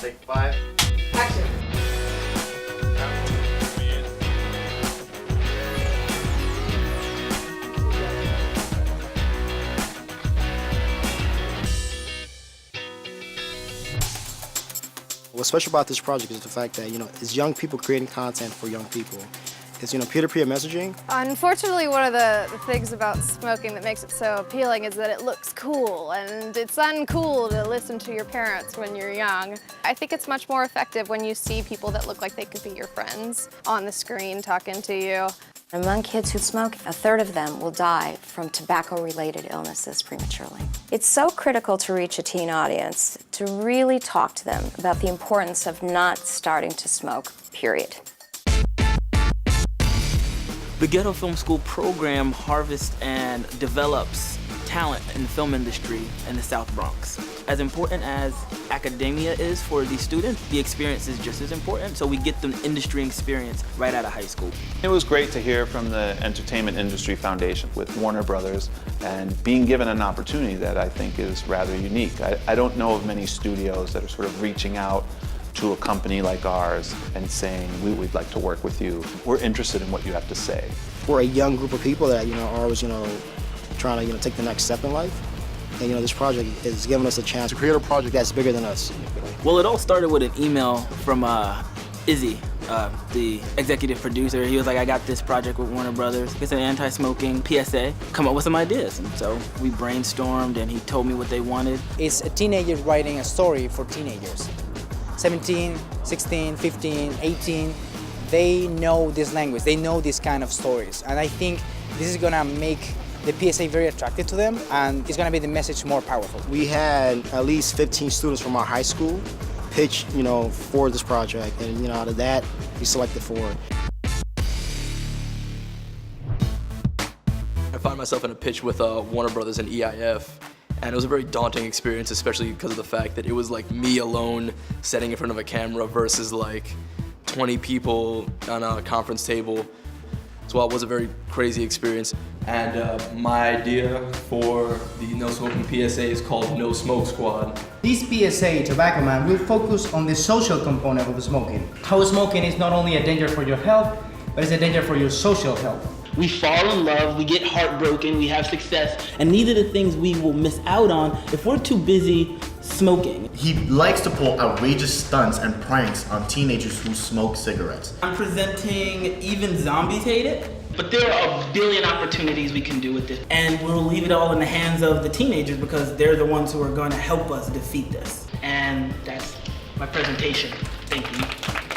Take 5. Action. What's special about this project is the fact that, it's young people creating content for young people. It's, peer-to-peer messaging. Unfortunately, one of the things about smoking that makes it so appealing is that it looks cool, and it's uncool to listen to your parents when you're young. I think it's much more effective when you see people that look like they could be your friends on the screen talking to you. Among kids who smoke, a third of them will die from tobacco-related illnesses prematurely. It's so critical to reach a teen audience to really talk to them about the importance of not starting to smoke, period. The Ghetto Film School program harvests and develops talent in the film industry in the South Bronx. As important as academia is for these students, the experience is just as important, so we get the industry experience right out of high school. It was great to hear from the Entertainment Industry Foundation with Warner Brothers and being given an opportunity that I think is rather unique. I don't know of many studios that are sort of reaching out to a company like ours and saying, we'd like to work with you. We're interested in what you have to say. We're a young group of people that, are always, trying to, take the next step in life. And, this project is giving us a chance to create a project that's bigger than us. Well, it all started with an email from Izzy, the executive producer. He was like, I got this project with Warner Brothers. It's an anti-smoking PSA. Come up with some ideas. And so we brainstormed and he told me what they wanted. It's a teenager writing a story for teenagers. 17, 16, 15, 18, they know this language, they know these kind of stories. And I think this is gonna make the PSA very attractive to them, and it's gonna make the message more powerful. We had at least 15 students from our high school pitch, for this project. And, out of that, we selected 4. I find myself in a pitch with Warner Brothers and EIF. And it was a very daunting experience, especially because of the fact that it was like me alone sitting in front of a camera versus like 20 people on a conference table. So it was a very crazy experience. And my idea for the No Smoking PSA is called No Smoke Squad. This PSA, Tobacco Man, will focus on the social component of smoking. How smoking is not only a danger for your health, but it's a danger for your social health. We fall in love, we get heartbroken, we have success. And these are the things we will miss out on if we're too busy smoking. He likes to pull outrageous stunts and pranks on teenagers who smoke cigarettes. I'm presenting Even Zombies Hate It. But there are a billion opportunities we can do with this. And we'll leave it all in the hands of the teenagers because they're the ones who are going to help us defeat this. And that's my presentation. Thank you.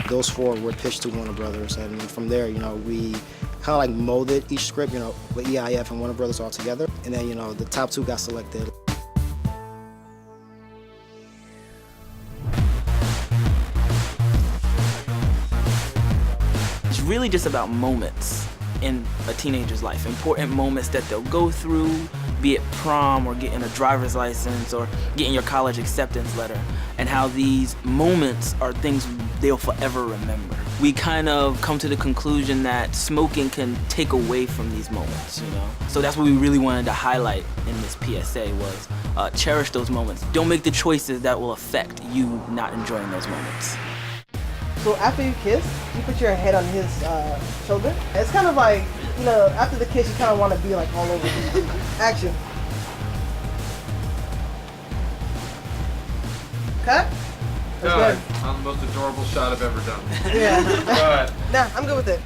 Those 4 were pitched to Warner Brothers, and from there, we kind of like molded each script, with EIF and Warner Brothers all together. And then, the top 2 got selected. It's really just about moments in a teenager's life, important moments that they'll go through, be it prom or getting a driver's license or getting your college acceptance letter, and how these moments are things they'll forever remember. We kind of come to the conclusion that smoking can take away from these moments, So that's what we really wanted to highlight in this PSA was cherish those moments. Don't make the choices that will affect you not enjoying those moments. So after you kiss, you put your head on his shoulder. It's kind of like, after the kiss, you kind of want to be like all over him. Action. Cut? Good. I'm the most adorable shot I've ever done. Yeah. Good. Nah, I'm good with it.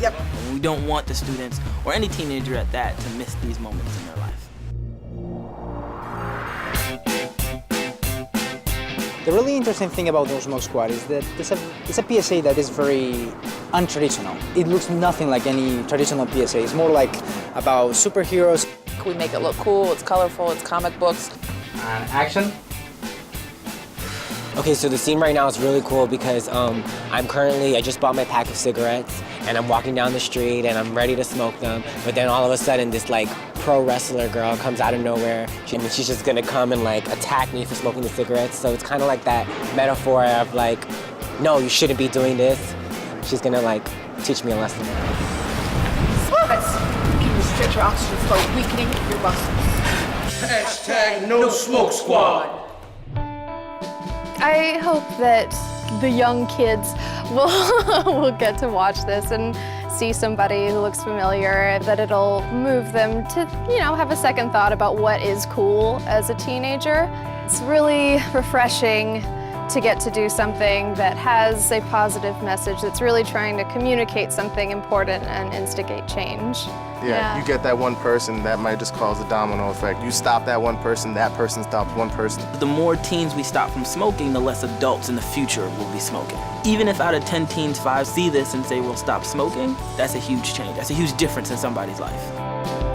Yep. We don't want the students, or any teenager at that, to miss these moments in their life. The really interesting thing about No Smoke Squad is that it's a PSA that is very untraditional. It looks nothing like any traditional PSA. It's more like about superheroes. We make it look cool, it's colorful, it's comic books. And action. Okay, so the scene right now is really cool because I just bought my pack of cigarettes and I'm walking down the street and I'm ready to smoke them, but then all of a sudden this pro wrestler girl comes out of nowhere and she's just gonna come and attack me for smoking the cigarettes. So it's kind of like that metaphor of no, you shouldn't be doing this. She's gonna teach me a lesson. Sports can restrict your oxygen flow, weakening your muscles. #NoSmokeSquad. I hope that the young kids will get to watch this and see somebody who looks familiar, that it'll move them to, have a second thought about what is cool as a teenager. It's really refreshing to get to do something that has a positive message, that's really trying to communicate something important and instigate change. Yeah, you get that one person, that might just cause a domino effect. You stop that one person, that person stops one person. The more teens we stop from smoking, the less adults in the future will be smoking. Even if out of 10 teens, 5 see this and say, well, stop smoking, that's a huge change. That's a huge difference in somebody's life.